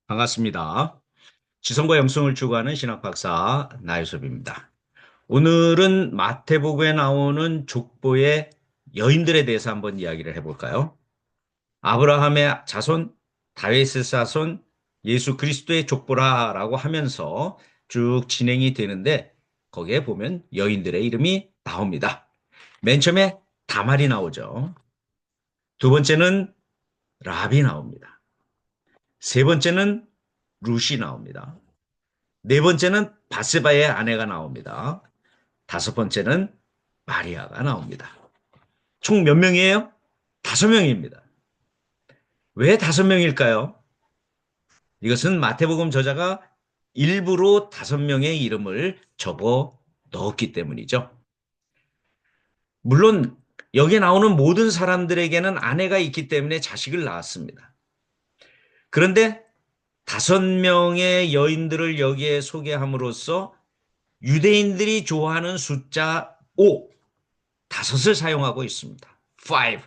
반갑습니다. 지성과 영성을 추구하는 신학박사 나유섭입니다. 오늘은 마태복음에 나오는 족보의 여인들에 대해서 한번 이야기를 해볼까요? 아브라함의 자손, 다윗의 자손, 예수 그리스도의 족보라라고 하면서 쭉 진행이 되는데 거기에 보면 여인들의 이름이 나옵니다. 맨 처음에 다말이 나오죠. 두 번째는 라비 나옵니다. 세 번째는 룻이 나옵니다. 네 번째는 바세바의 아내가 나옵니다. 다섯 번째는 마리아가 나옵니다. 총 몇 명이에요? 다섯 명입니다. 왜 다섯 명일까요? 이것은 마태복음 저자가 일부러 다섯 명의 이름을 적어 넣었기 때문이죠. 물론 여기 나오는 모든 사람들에게는 아내가 있기 때문에 자식을 낳았습니다. 그런데 다섯 명의 여인들을 여기에 소개함으로써 유대인들이 좋아하는 숫자 5, 다섯을 사용하고 있습니다. 5.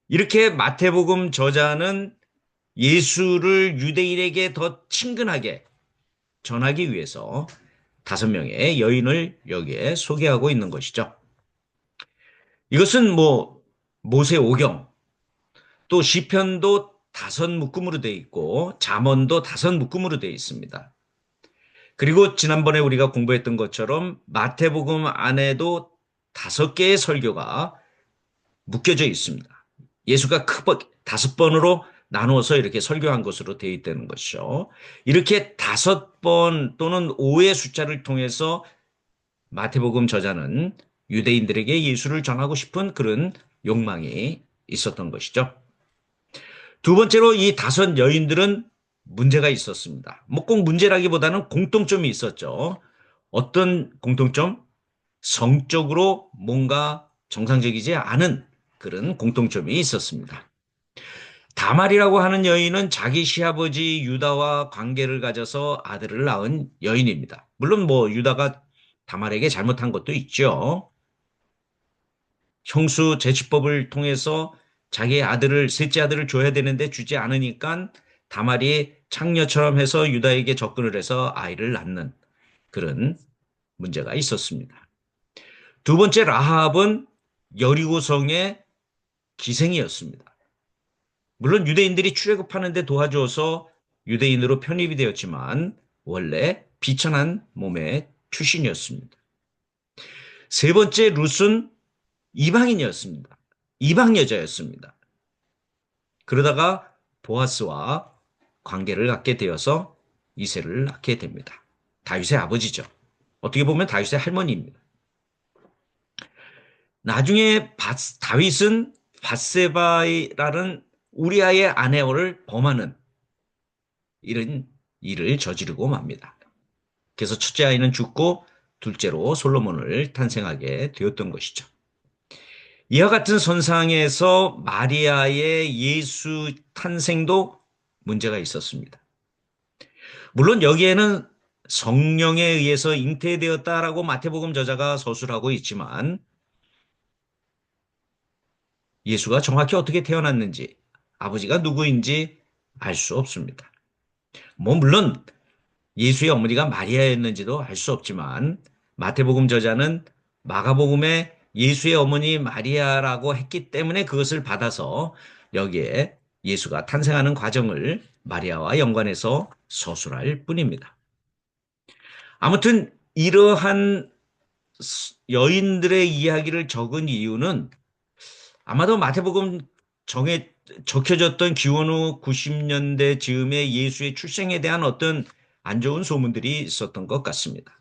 이렇게 마태복음 저자는 예수를 유대인에게 더 친근하게 전하기 위해서 다섯 명의 여인을 여기에 소개하고 있는 것이죠. 이것은 뭐 모세오경 또 시편도 다섯 묶음으로 되어 있고 잠언도 다섯 묶음으로 되어 있습니다. 그리고 지난번에 우리가 공부했던 것처럼 마태복음 안에도 다섯 개의 설교가 묶여져 있습니다. 예수가 다섯 번으로 나누어서 이렇게 설교한 것으로 되어 있다는 것이죠. 이렇게 다섯 번 또는 5의 숫자를 통해서 마태복음 저자는 유대인들에게 예수를 전하고 싶은 그런 욕망이 있었던 것이죠. 두 번째로 이 다섯 여인들은 문제가 있었습니다. 뭐 꼭 문제라기보다는 공통점이 있었죠. 어떤 공통점? 성적으로 뭔가 정상적이지 않은 그런 공통점이 있었습니다. 다말이라고 하는 여인은 자기 시아버지 유다와 관계를 가져서 아들을 낳은 여인입니다. 물론 뭐 유다가 다말에게 잘못한 것도 있죠. 형수 제치법을 통해서 자기의 아들을 셋째 아들을 줘야 되는데 주지 않으니까 다말이 창녀처럼 해서 유다에게 접근을 해서 아이를 낳는 그런 문제가 있었습니다. 두 번째 라합은 여리고성의 기생이었습니다. 물론 유대인들이 출애굽하는데 도와줘서 유대인으로 편입이 되었지만 원래 비천한 몸의 출신이었습니다. 세 번째 룻은 이방인이었습니다. 이방 여자였습니다. 그러다가 보아스와 관계를 갖게 되어서 이세를 낳게 됩니다. 다윗의 아버지죠. 어떻게 보면 다윗의 할머니입니다. 나중에 다윗은 밧세바라는 우리아의 아내를 범하는 이런 일을 저지르고 맙니다. 그래서 첫째 아이는 죽고 둘째로 솔로몬을 탄생하게 되었던 것이죠. 이와 같은 선상에서 마리아의 예수 탄생도 문제가 있었습니다. 물론 여기에는 성령에 의해서 잉태되었다라고 마태복음 저자가 서술하고 있지만 예수가 정확히 어떻게 태어났는지 아버지가 누구인지 알 수 없습니다. 뭐 물론 예수의 어머니가 마리아였는지도 알 수 없지만 마태복음 저자는 마가복음에 예수의 어머니 마리아라고 했기 때문에 그것을 받아서 여기에 예수가 탄생하는 과정을 마리아와 연관해서 서술할 뿐입니다. 아무튼 이러한 여인들의 이야기를 적은 이유는 아마도 마태복음 적혀졌던 기원 후 90년대 즈음에 예수의 출생에 대한 어떤 안 좋은 소문들이 있었던 것 같습니다.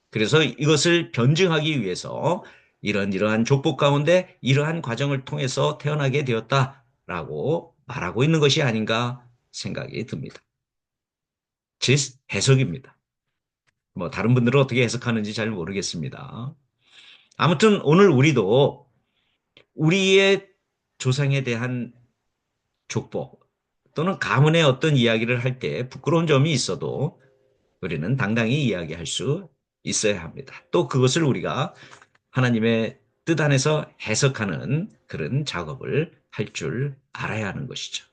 그래서 이것을 변증하기 위해서 이러한 족보 가운데 이러한 과정을 통해서 태어나게 되었다라고 말하고 있는 것이 아닌가 생각이 듭니다. 제 해석입니다. 뭐 다른 분들은 어떻게 해석하는지 잘 모르겠습니다. 아무튼 오늘 우리도 우리의 조상에 대한 족보 또는 가문의 어떤 이야기를 할 때 부끄러운 점이 있어도 우리는 당당히 이야기할 수 있어야 합니다. 또 그것을 우리가 하나님의 뜻 안에서 해석하는 그런 작업을 할 줄 알아야 하는 것이죠.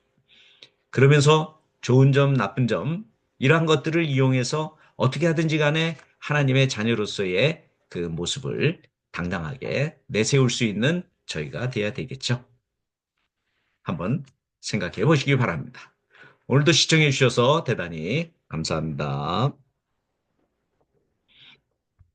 그러면서 좋은 점, 나쁜 점, 이러한 것들을 이용해서 어떻게 하든지 간에 하나님의 자녀로서의 그 모습을 당당하게 내세울 수 있는 저희가 돼야 되겠죠. 한번 생각해 보시기 바랍니다. 오늘도 시청해 주셔서 대단히 감사합니다.